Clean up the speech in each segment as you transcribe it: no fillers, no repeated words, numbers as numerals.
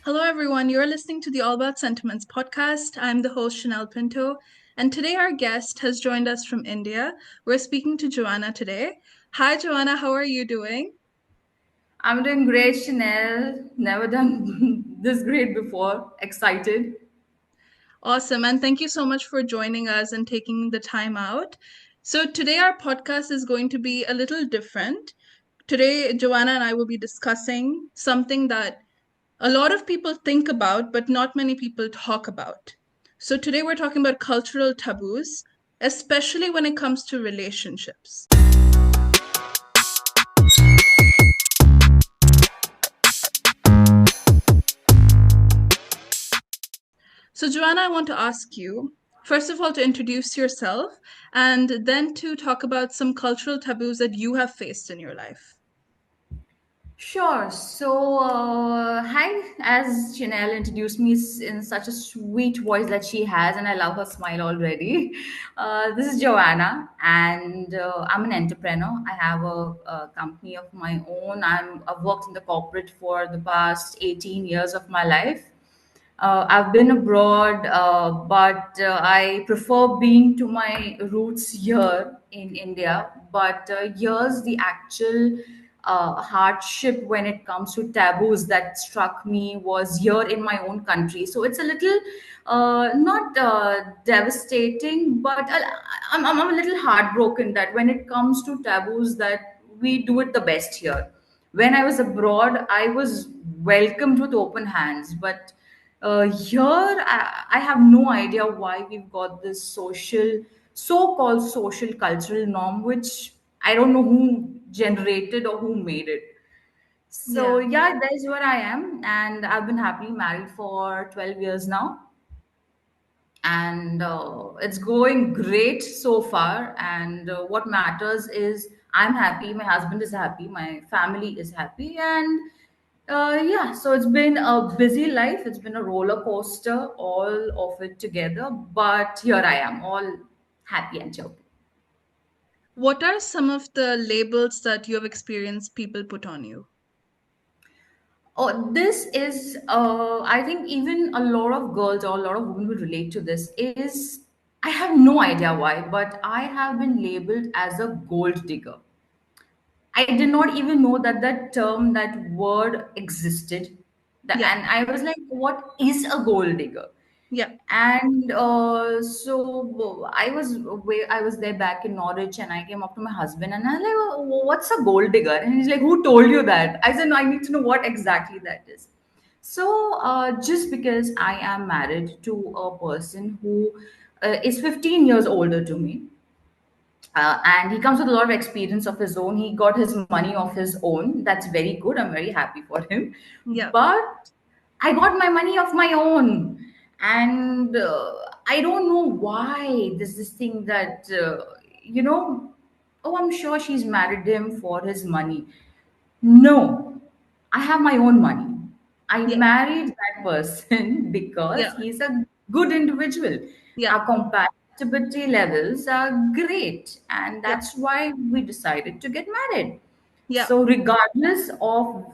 Hello, everyone. You're listening to the All About Sentiments podcast. I'm the host, Chanel Pinto, and today our guest has joined us from India. We're speaking to Joanna today. Hi, Joanna. How are you doing? I'm doing great, Chanel. Never done this great before. Excited. Awesome. And thank you so much for joining us and taking the time out. So, today our podcast is going to be a little different. Today, Joanna and I will be discussing something that a lot of people think about, but not many people talk about. So, today we're talking about cultural taboos, especially when it comes to relationships. So, Joanna, I want to ask you, first of all, to introduce yourself and then to talk about some cultural taboos that you have faced in your life. Sure. Hi, as Chanel introduced me in such a sweet voice that she has, and I love her smile already. This is Joanna, and I'm an entrepreneur. I have a company of my own. I've worked in the corporate for the past 18 years of my life. I've been abroad, but I prefer being to my roots here in India. But here's the actual hardship when it comes to taboos that struck me was here in my own country. So it's a little not devastating, but I'm a little heartbroken that when it comes to taboos that we do it the best here. When I was abroad, I was welcomed with open hands, but here I have no idea why we've got this so-called social cultural norm, which I don't know who generated or who made it. So Yeah. yeah, that's where I am, and I've been happily married for 12 years now, and it's going great so far. And what matters is I'm happy, my husband is happy, my family is happy, and yeah, so it's been a busy life. It's been a roller coaster, all of it together. But here I am, all happy and chirpy. What are some of the labels that you have experienced people put on you? Oh, this is, I think even a lot of girls or a lot of women will relate to this. I have no idea why, but I have been labeled as a gold digger. I did not even know that that term, that word existed. Yeah. And I was like, what is a gold digger? Yeah. And I was there back in Norwich, and I came up to my husband and I was like, what's a gold digger? And he's like, who told you that? I said, no, I need to know what exactly that is. So just because I am married to a person who is 15 years older to me, and he comes with a lot of experience of his own. He got his money of his own. That's very good. I'm very happy for him. Yeah. But I got my money of my own, and I don't know why there's this thing that you know. Oh, I'm sure she's married him for his money. No, I have my own money. I Yeah. married that person because Yeah. he's a good individual. Yeah. Our compatibility levels are great, and Yeah. that's why we decided to get married. Yeah. So, regardless of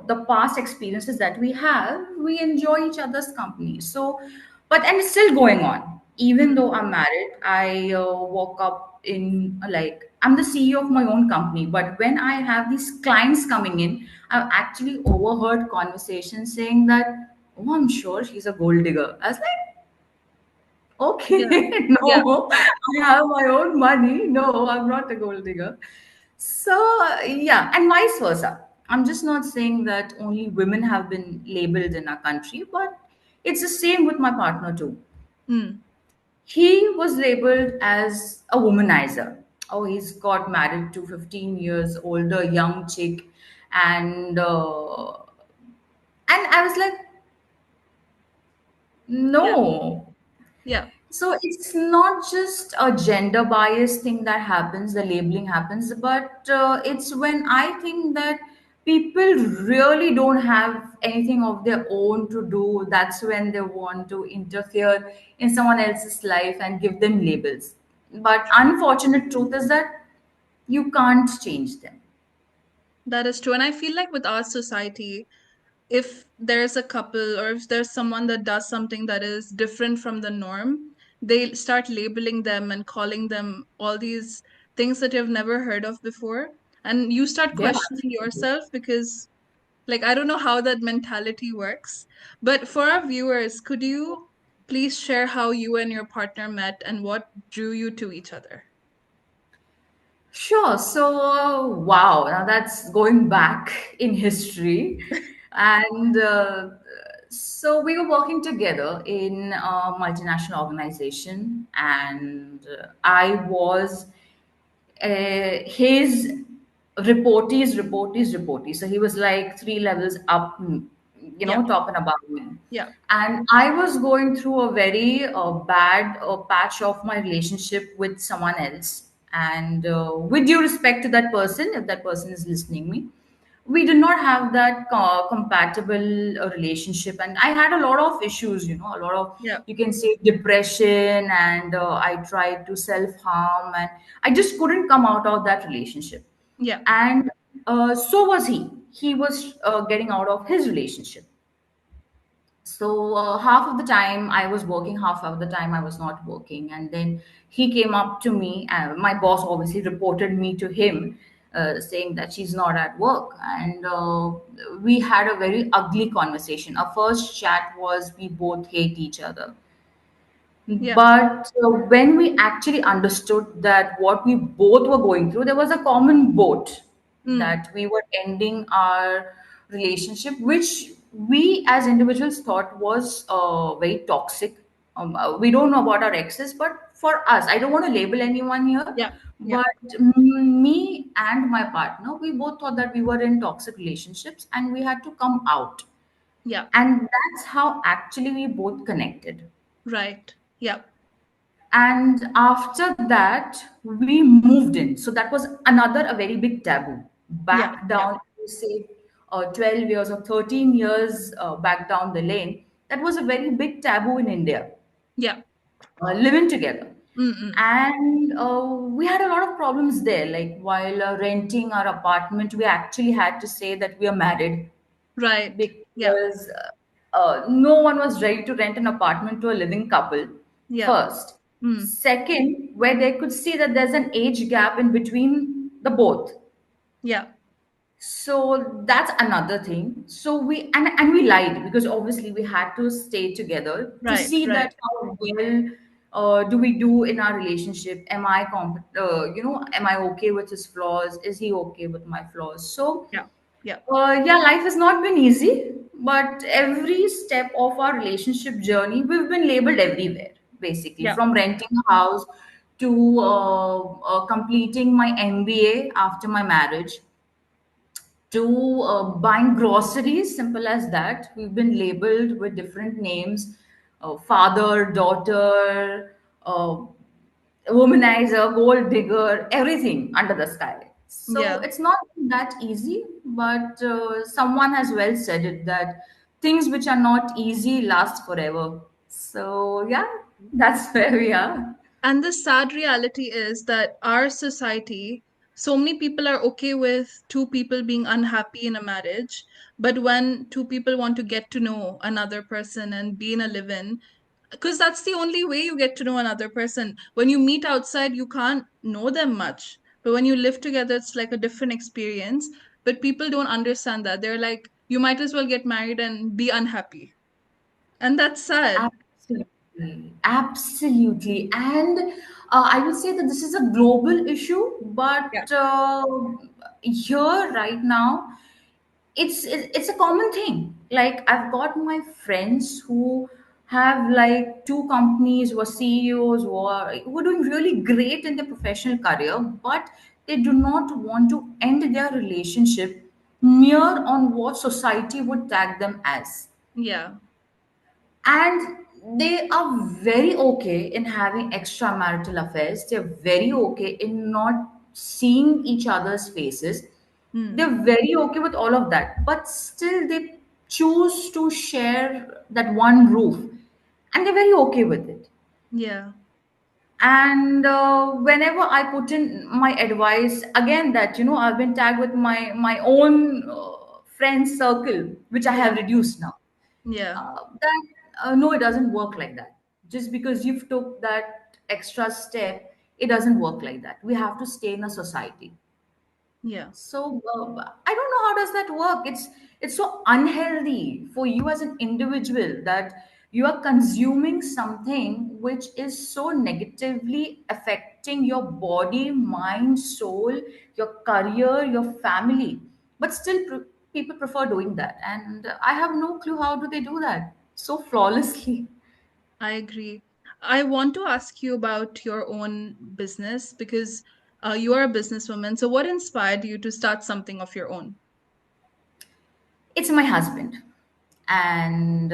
the past experiences that we have, we enjoy each other's company. And it's still going on. Even Mm. though I'm married, I woke up in like I'm the CEO of my own company. But when I have these clients coming in, I've actually overheard conversations saying that, "Oh, I'm sure she's a gold digger." I was like, Yeah. "Okay, Yeah. no, I have my own money. No, I'm not a gold digger." So, yeah, and vice versa. I'm just not saying that only women have been labeled in our country, but it's the same with my partner too. Mm. He was labeled as a womanizer. Oh, he's got married to 15 years older young chick, and I was like, Yeah. no. Yeah. So it's not just a gender bias thing that happens, the labeling happens, but it's when I think that people really don't have anything of their own to do. That's when they want to interfere in someone else's life and give them labels. But unfortunate truth is that you can't change them. That is true. And I feel like with our society, if there's a couple or if there's someone that does something that is different from the norm, they start labeling them and calling them all these things that you've never heard of before. And you start Yeah, questioning absolutely. yourself because, like, I don't know how that mentality works. But for our viewers, could you please share how you and your partner met and what drew you to each other? Sure. So, wow, now that's going back in history. And so we were working together in a multinational organization, and I was his reportees. So he was like three levels up, Yeah, top and above me. yeah, And I was going through a very bad patch of my relationship with someone else. And with due respect to that person, if that person is listening me, we did not have that compatible relationship, and I had a lot of issues, a lot of, yeah, you can say, depression, and I tried to self harm, and I just couldn't come out of that relationship. yeah, And so was he was getting out of his relationship. So half of the time I was working, half of the time I was not working, and then he came up to me. My boss obviously reported me to him, saying that she's not at work, and we had a very ugly conversation. Our first chat was, we both hate each other. yeah, But when we actually understood that what we both were going through, there was a common boat, mm, that we were ending our relationship, which we as individuals thought was very toxic. We don't know about our exes, but for us, I don't want to label anyone here, yeah, yeah, but me and my partner, we both thought that we were in toxic relationships and we had to come out. yeah, And that's how actually we both connected. right, yeah, And after that, we moved in. So that was another a very big taboo. yeah, Back yeah, down, say, 12 years or 13 years back down the lane, that was a very big taboo in India, yeah, living together. mm-mm, And we had a lot of problems there. Like while renting our apartment, we actually had to say that we are married, right, yeah, because no one was ready to rent an apartment to a living couple, yeah, first. mm, Second, where they could see that there's an age gap in between the both. yeah, So that's another thing. So and we lied, because obviously we had to stay together to right, see right, that how well do we do in our relationship. Am I okay with his flaws? Is he okay with my flaws? So yeah, yeah, yeah, life has not been easy, but every step of our relationship journey, we've been labeled everywhere, basically, yeah, from renting a house to completing my MBA after my marriage, to buying groceries, simple as that. We've been labeled with different names, father, daughter, womanizer, gold digger, everything under the sky. So yeah. it's not that easy, but someone has well said it, that things which are not easy last forever. So yeah, that's where we are. And the sad reality is that our society, so many people are okay with two people being unhappy in a marriage, but when two people want to get to know another person and be in a live-in, because that's the only way you get to know another person. When you meet outside, you can't know them much. But when you live together, it's like a different experience. But people don't understand that. They're like, you might as well get married and be unhappy. And that's sad. Absolutely, absolutely. And I would say that this is a global issue, Yeah. but here right now, it's a common thing. Like I've got my friends who have like two companies, who are CEOs, who are doing really great in their professional career, but they do not want to end their relationship mere on what society would tag them as. Yeah. And they are very okay in having extramarital affairs. They're very okay in not seeing each other's faces. Hmm. They're very okay with all of that, but still they choose to share that one roof, and they're very okay with it. Yeah. And whenever I put in my advice again, that I've been tagged with my own friend circle, which I have Yeah. reduced now. Yeah. That no, it doesn't work like that. Just because you've took that extra step, it doesn't work like that. We have to stay in a society. Yeah. So I don't know how does that work. It's so unhealthy for you as an individual that you are consuming something which is so negatively affecting your body, mind, soul, your career, your family. But still, people prefer doing that, and I have no clue how do they do that so flawlessly. I agree. I want to ask you about your own business because you are a businesswoman. So, what inspired you to start something of your own? It's my husband. And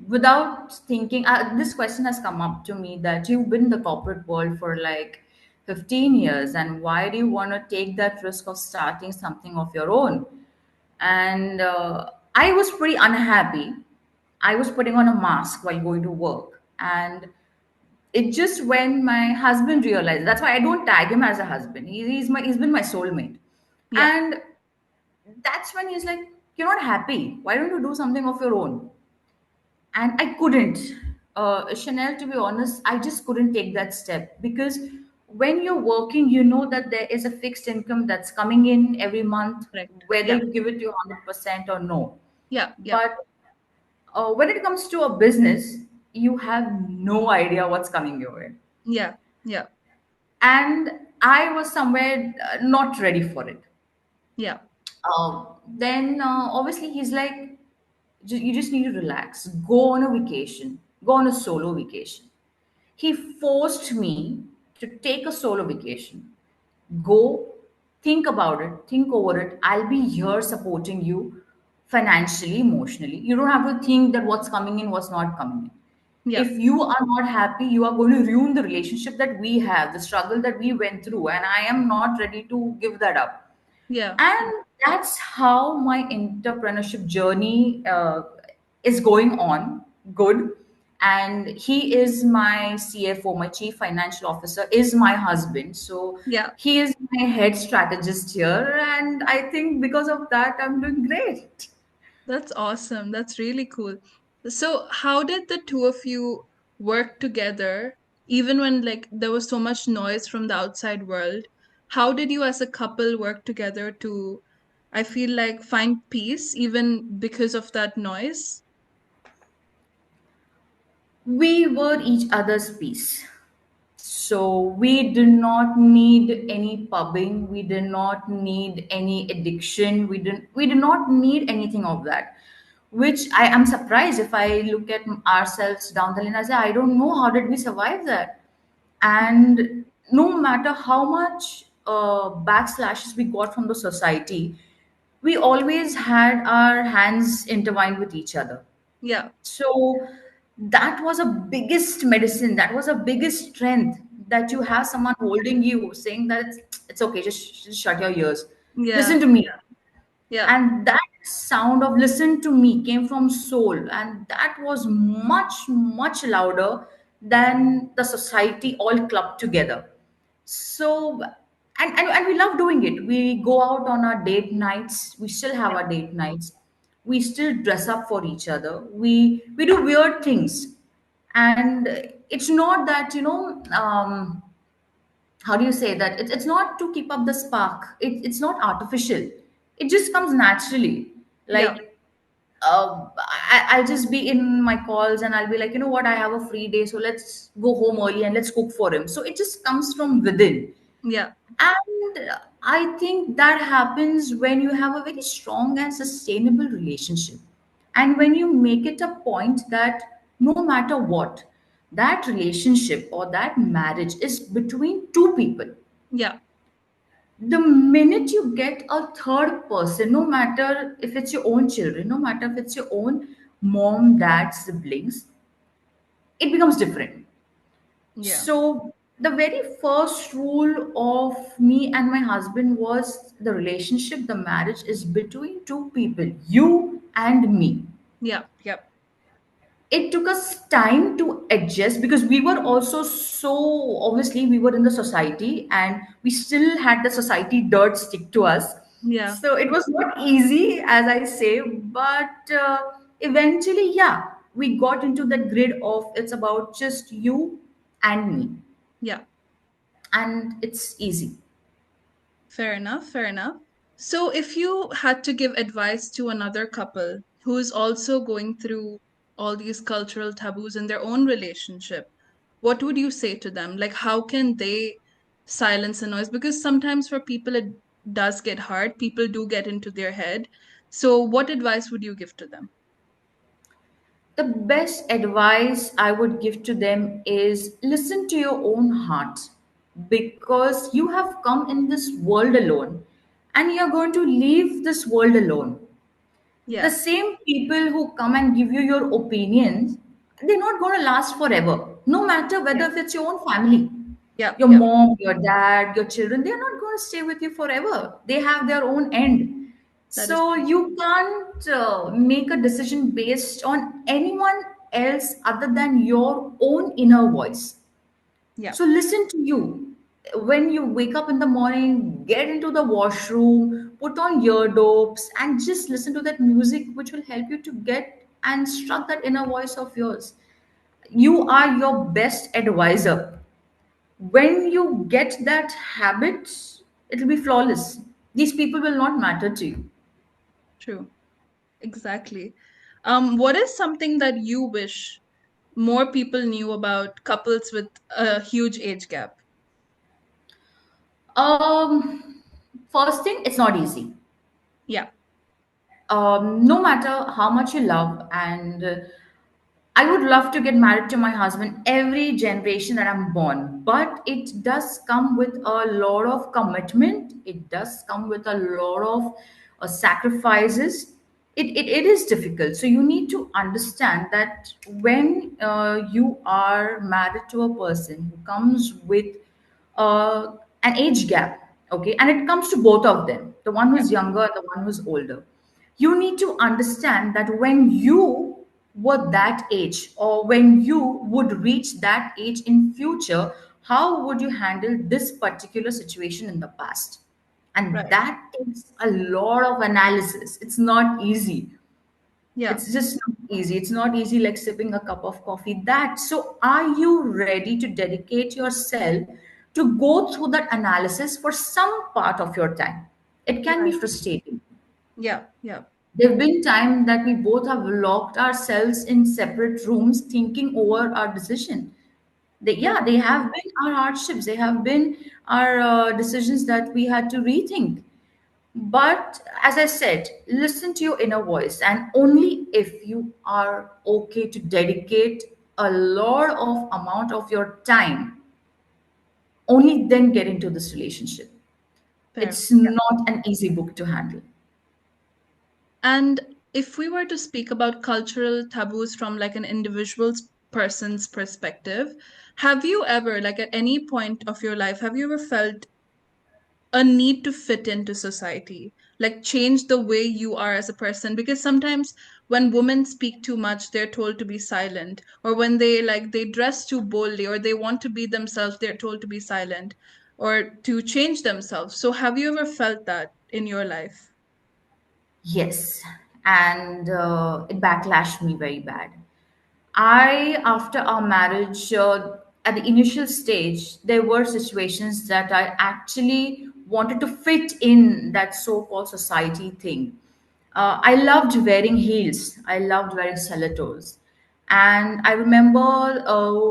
without thinking, this question has come up to me that you've been in the corporate world for like 15 years, and why do you want to take that risk of starting something of your own? And I was pretty unhappy. I was putting on a mask while going to work. And it just when my husband realized, that's why I don't tag him as a husband. He's been my soulmate. Yeah. And that's when he's like, you're not happy. Why don't you do something of your own? And I couldn't. Chanel, to be honest, I just couldn't take that step because when you're working, you know that there is a fixed income that's coming in every month, Correct. whether Yeah. you give it to 100% or no. Yeah. Yeah. But when it comes to a business, you have no idea what's coming your way. Yeah. Yeah. And I was somewhere not ready for it. Yeah. Then obviously he's like, You just need to relax, go on a vacation, go on a solo vacation." He forced me to take a solo vacation. Go, think about it, think over it. I'll be here supporting you financially, emotionally. You don't have to think that what's coming in, what's not coming in. Yeah. If you are not happy, you are going to ruin the relationship that we have, the struggle that we went through, and I am not ready to give that up. Yeah. And that's how my entrepreneurship journey is going on good. And he is my CFO, my chief financial officer is my husband, so Yeah. he is my head strategist here, and I think because of that I'm doing great. That's awesome. That's really cool. So, how did the two of you work together, even when like there was so much noise from the outside world? How did you as a couple work together to, I feel like, find peace even because of that noise? We were each other's piece. So we did not need any pubbing, we did not need any addiction, we did not need anything of that. Which I am surprised if I look at ourselves down the line, I say, I don't know how did we survive that. And no matter how much backslashes we got from the society, we always had our hands intertwined with each other. Yeah. So that was a biggest medicine, that was a biggest strength, that you have someone holding you saying that it's okay, just shut your ears, Yeah. listen to me. Yeah. And that sound of listen to me came from soul, and that was much much louder than the society all clubbed together. So and we love doing it. We go out on our date nights, we still have our date nights, we still dress up for each other, we do weird things. And it's not that, how do you say that, it's not to keep up the spark, it's not artificial, it just comes naturally. Yeah. Like I'll just be in my calls and I'll be like, you know what, I have a free day, so let's go home early and let's cook for him. So it just comes from within. Yeah. And I think that happens when you have a very strong and sustainable relationship. And when you make it a point that no matter what, that relationship or that marriage is between two people. Yeah. The minute you get a third person, no matter if it's your own children, no matter if it's your own mom, dad, siblings, it becomes different. Yeah. So the very first rule of me and my husband was the relationship, the marriage is between two people, you and me. Yeah. Yeah. It took us time to adjust because we were also so, obviously we were in the society and we still had the society dirt stick to us. Yeah. So it was not easy, as I say, but eventually, yeah, we got into that grid of it's about just you and me, Yeah. and it's easy. Fair enough. Fair enough. So, if you had to give advice to another couple who is also going through all these cultural taboos in their own relationship, what would you say to them? Like, how can they silence the noise? Because sometimes for people, it does get hard. People do get into their head. So, what advice would you give to them? The best advice I would give to them is listen to your own heart, because you have come in this world alone and you're going to leave this world alone. The Yeah. same people who come and give you your opinions, they're not going to last forever, no matter whether Yeah. if it's your own family, Yeah. your Yeah. mom, your dad, your children. They're not going to stay with you forever. They have their own end. That is So true. you can't make a decision based on anyone else other than your own inner voice. Yeah. So listen to you. When you wake up in the morning, get into the washroom, put on eardobes, and just listen to that music, which will help you to get and struck that inner voice of yours. You are your best advisor. When you get that habit, it'll be flawless. These people will not matter to you. True. Exactly. What is something that you wish more people knew about couples with a huge age gap? Um, First thing, it's not easy. Yeah. No matter how much you love, and I would love to get married to my husband every generation that I'm born, but it does come with a lot of commitment. It does come with a lot of sacrifices. It is difficult. So you need to understand that when you are married to a person who comes with an age gap, okay, and it comes to both of them, the one Yeah. who's younger and the one who's older, you need to understand that when you were that age, or when you would reach that age in future, how would you handle this particular situation in the past? And Right. that takes a lot of analysis. It's not easy. Yeah. It's just not easy. It's not easy like sipping a cup of coffee. That, so are you ready to dedicate yourself to go through that analysis for some part of your time? It can be Right. frustrating. Yeah. Yeah. There have been times that we both have locked ourselves in separate rooms thinking over our decision. Yeah. They have been our hardships. They have been our decisions that we had to rethink. But as I said, listen to your inner voice, and only if you are okay to dedicate a lot of amount of your time, only then get into this relationship. Fair. It's Yeah. not an easy book to handle. And if we were to speak about cultural taboos from like an individual person's perspective, have you ever, like at any point of your life, have you ever felt a need to fit into society, like change the way you are as a person? Because sometimes when women speak too much, they're told to be silent, or when they dress too boldly or they want to be themselves, they're told to be silent or to change themselves. So have you ever felt that in your life? Yes, and it backlashed me very bad. After our marriage, at the initial stage, there were situations that I actually wanted to fit in that so called society thing. I loved wearing heels, I loved wearing stilettos. And I remember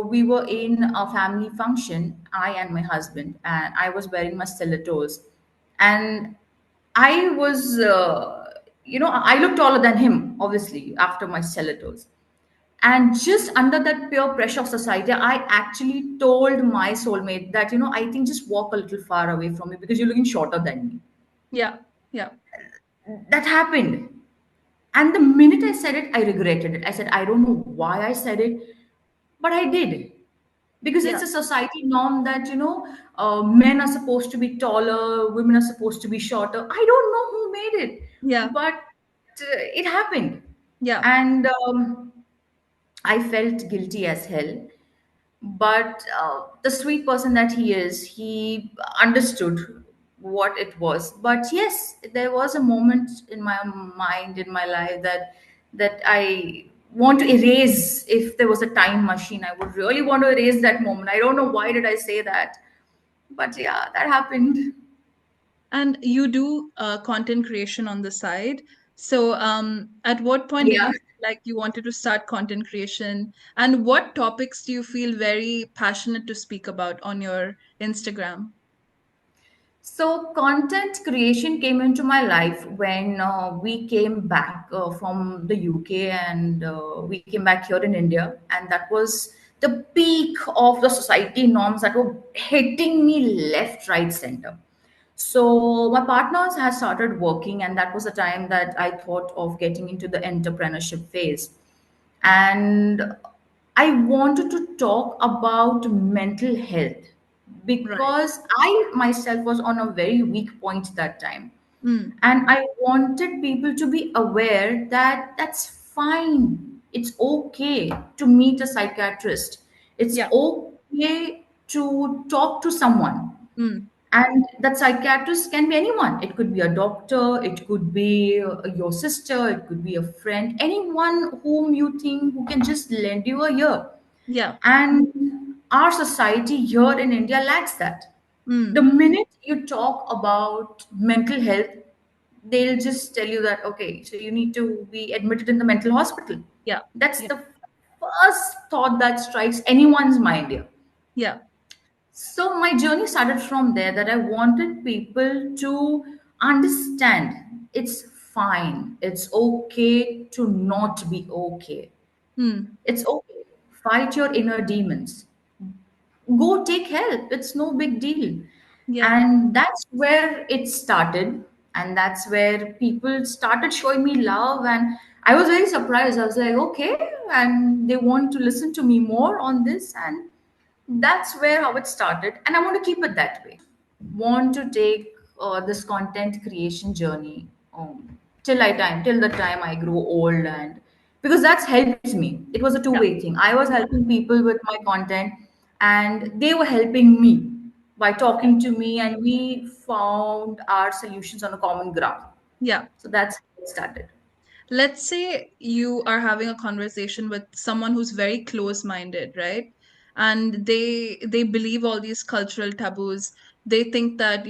we were in a family function, I and my husband, and I was wearing my stilettos. And I was, I looked taller than him, obviously, after my stilettos. And just under that peer pressure of society, I actually told my soulmate that, I think just walk a little far away from me because you're looking shorter than me. Yeah. Yeah. That happened. And the minute I said it, I regretted it. I said, I don't know why I said it, but I did. Because it's Yeah. a society norm that, men are supposed to be taller, women are supposed to be shorter. I don't know who made it, Yeah. but it happened. Yeah. And I felt guilty as hell. But the sweet person that he is, he understood. what it was. But yes, there was a moment in my mind, in my life, that I want to erase. If there was a time machine, I would really want to erase that moment. I don't know why did I say that, but yeah, that happened. And you do content creation on the side. So, at what point did Yeah. you feel like you wanted to start content creation? And what topics do you feel very passionate to speak about on your Instagram? So, content creation came into my life when we came back from the UK, and we came back here in India. And that was the peak of the society norms that were hitting me left, right, center. So, my partners had started working, and that was the time that I thought of getting into the entrepreneurship phase. And I wanted to talk about mental health Right. because I myself was on a very weak point that time. Mm. And I wanted people to be aware that that's fine. It's okay to meet a psychiatrist. It's Yeah. okay to talk to someone. Mm. And that psychiatrist can be anyone. It could be a doctor, it could be your sister, it could be a friend, anyone whom you think who can just lend you a ear. Yeah. And our society here in India lacks that. The Mm. minute you talk about mental health, they'll just tell you that, okay, so you need to be admitted in the mental hospital. Yeah. That's Yeah. the first thought that strikes anyone's mind here. Yeah. So my journey started from there, that I wanted people to understand it's fine. It's okay to not be okay. Mm. It's okay. Fight your inner demons. Go take help. It's no big deal. Yeah. And that's where it started. And that's where people started showing me love. And I was very surprised. I was like, okay. And they want to listen to me more on this. And that's where how it started, and I want to keep it that way. Want to take this content creation journey till the time I grow old, and because that's helped me. It was a Yeah. two-way thing. I was helping people with my content, and they were helping me by talking to me, and we found our solutions on a common ground. Yeah. So that's how it started. Let's say you are having a conversation with someone who's very close minded, right? And they believe all these cultural taboos. They think that,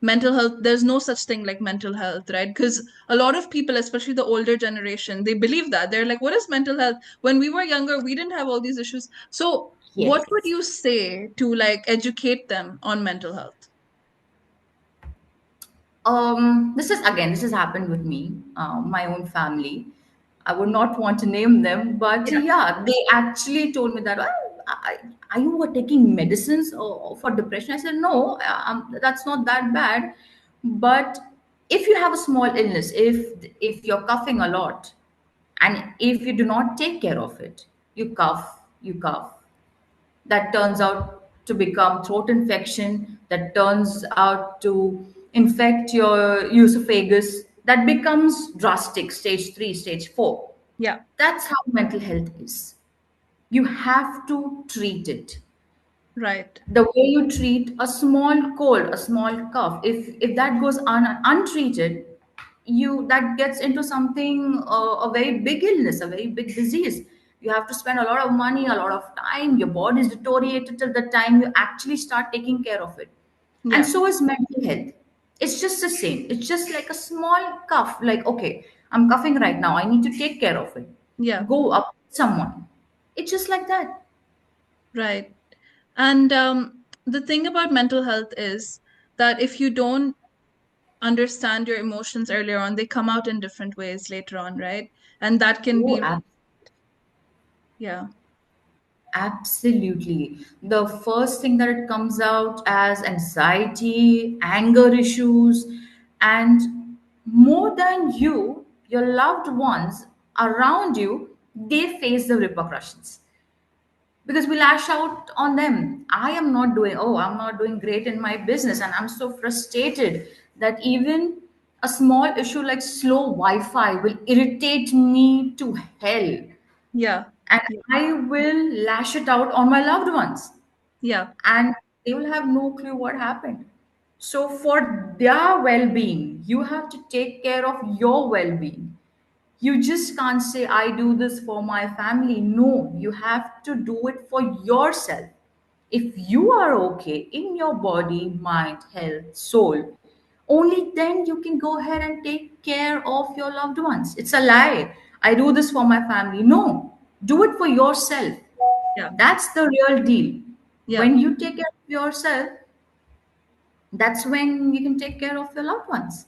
mental health, there's no such thing like mental health, right? Because a lot of people, especially the older generation, they believe that. They're like, what is mental health? When we were younger, we didn't have all these issues. So what would Yes. you say to like educate them on mental health? This has happened with me, my own family. I would not want to name them, but Yeah. yeah, they actually told me that, "Oh, are you taking medicines for depression?" I said, no, that's not that bad. But if you have a small illness, if you're coughing a lot, and if you do not take care of it, you cough, that turns out to become throat infection, that turns out to infect your esophagus, that becomes drastic, stage 3, stage 4. Yeah. That's how mental health is. You have to treat it Right. the way you treat a small cold, a small cough. If that goes untreated, you that gets into something, a very big illness, a very big disease. You have to spend a lot of money, a lot of time. Your body is deteriorated till the time you actually start taking care of it. And Yeah. so is mental health. It's just the same. It's just like a small cough. Like, okay, I'm coughing right now. I need to take care of it. Yeah. Go up to someone. It's just like that. Right. And the thing about mental health is that if you don't understand your emotions earlier on, they come out in different ways later on, right? And that can Oh, be, yeah, absolutely. The first thing that it comes out as anxiety, anger issues, and more than you, your loved ones around you, they face the repercussions because we lash out on them. I'm not doing great in my business, and I'm so frustrated that even a small issue like slow Wi Fi will irritate me to hell, yeah, and yeah, I will lash it out on my loved ones, yeah, and they will have no clue what happened. So, for their well being, you have to take care of your well being. You just can't say, I do this for my family. No, you have to do it for yourself. If you are okay in your body, mind, health, soul, only then you can go ahead and take care of your loved ones. It's a lie. I do this for my family. No, do it for yourself. Yeah. That's the real deal. Yeah. When you take care of yourself, that's when you can take care of your loved ones.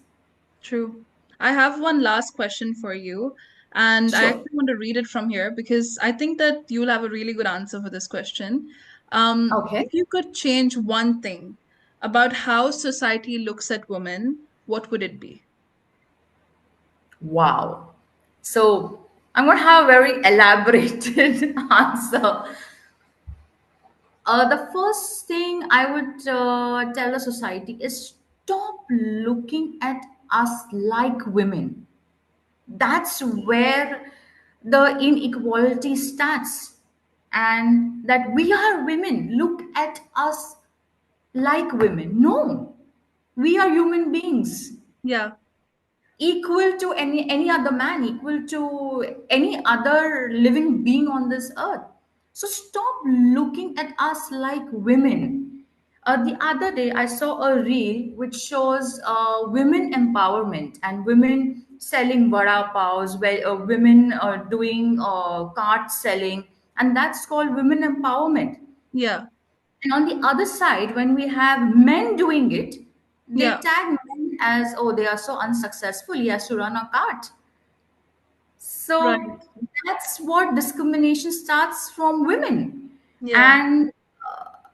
True. I have one last question for you, and I Sure. actually want to read it from here because I think that you'll have a really good answer for this question. Okay. If you could change one thing about how society looks at women, what would it be? Wow. So I'm going to have a very elaborated answer. The first thing I would tell the society is stop looking at us like women. That's where the inequality starts. And that we are women. Look at us like women. No, we are human beings, Yeah. equal to any other man, equal to any other living being on this earth. So stop looking at us like women. The other day I saw a reel which shows women empowerment and women selling vada paws, where women are doing cart selling, and that's called women empowerment. Yeah. And on the other side, when we have men doing it, they Yeah. tag men as, oh, they are so unsuccessful, he has to run a cart. Right. So that's what discrimination starts from women. Yeah. And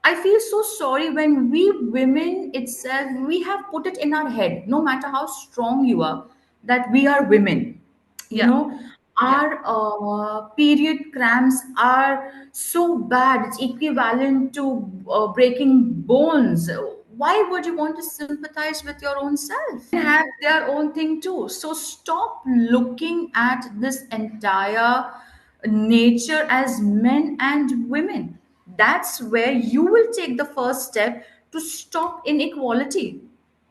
I feel so sorry when we women itself, we have put it in our head, no matter how strong you are, that we are women. You Yeah. know, Yeah. our period cramps are so bad, it's equivalent to breaking bones. Why would you want to sympathize with your own self? Have their own thing too. So stop looking at this entire nature as men and women. That's where you will take the first step to stop inequality.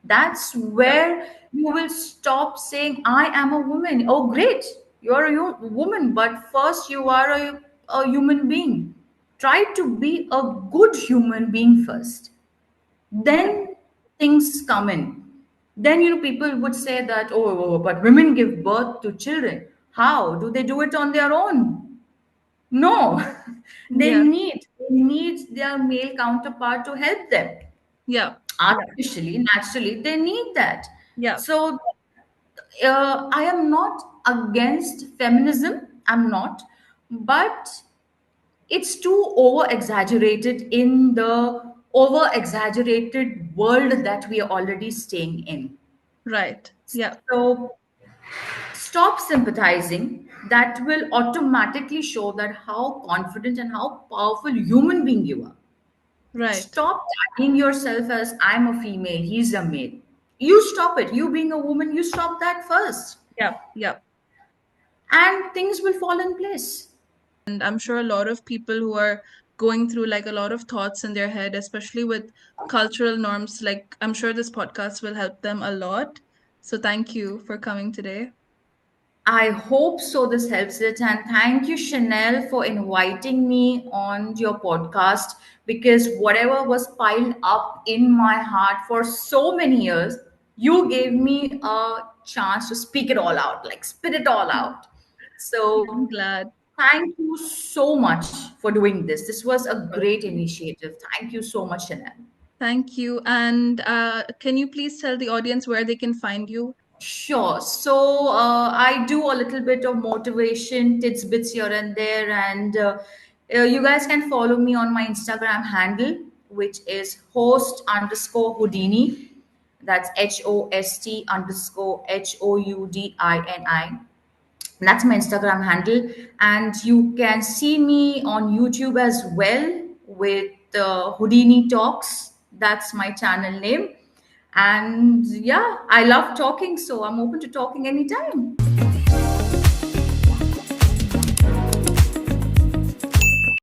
That's Yeah. where you will stop saying, I am a woman. Oh, great, you're a woman, but first you are a human being. Try to be a good human being first, Yeah. then things come in. Then people would say that, oh, but women give birth to children. How do they do it on their own? No. they Yeah. need they need their male counterpart to help them Yeah. Yeah. artificially, naturally. They need that. Yeah. So I am not against feminism, I'm not, but it's too over exaggerated in the over exaggerated world that we are already staying in. Right. Yeah. So stop sympathizing. That will automatically show that how confident and how powerful human being you are. Right. Stop tagging yourself as I'm a female, he's a male. You stop it. You being a woman, you stop that first, Yeah. Yeah. and things will fall in place. And I'm sure a lot of people who are going through like a lot of thoughts in their head, especially with cultural norms, like I'm sure this podcast will help them a lot. So thank you for coming today. I hope so. This helps it. And thank you, Chanel, for inviting me on your podcast, because whatever was piled up in my heart for so many years, you gave me a chance to speak it all out, like spit it all out. I'm So glad. thank you so much for doing this. This was a great initiative. Thank you so much, Chanel. Thank you. And can you please tell the audience where they can find you? Sure. So I do a little bit of motivation tidbits here and there, and you guys can follow me on my Instagram handle, which is host underscore Houdini. That's HOST underscore HOUDINI. That's my Instagram handle, and you can see me on YouTube as well with Houdini Talks. That's my channel name. And yeah, I love talking, so I'm open to talking anytime.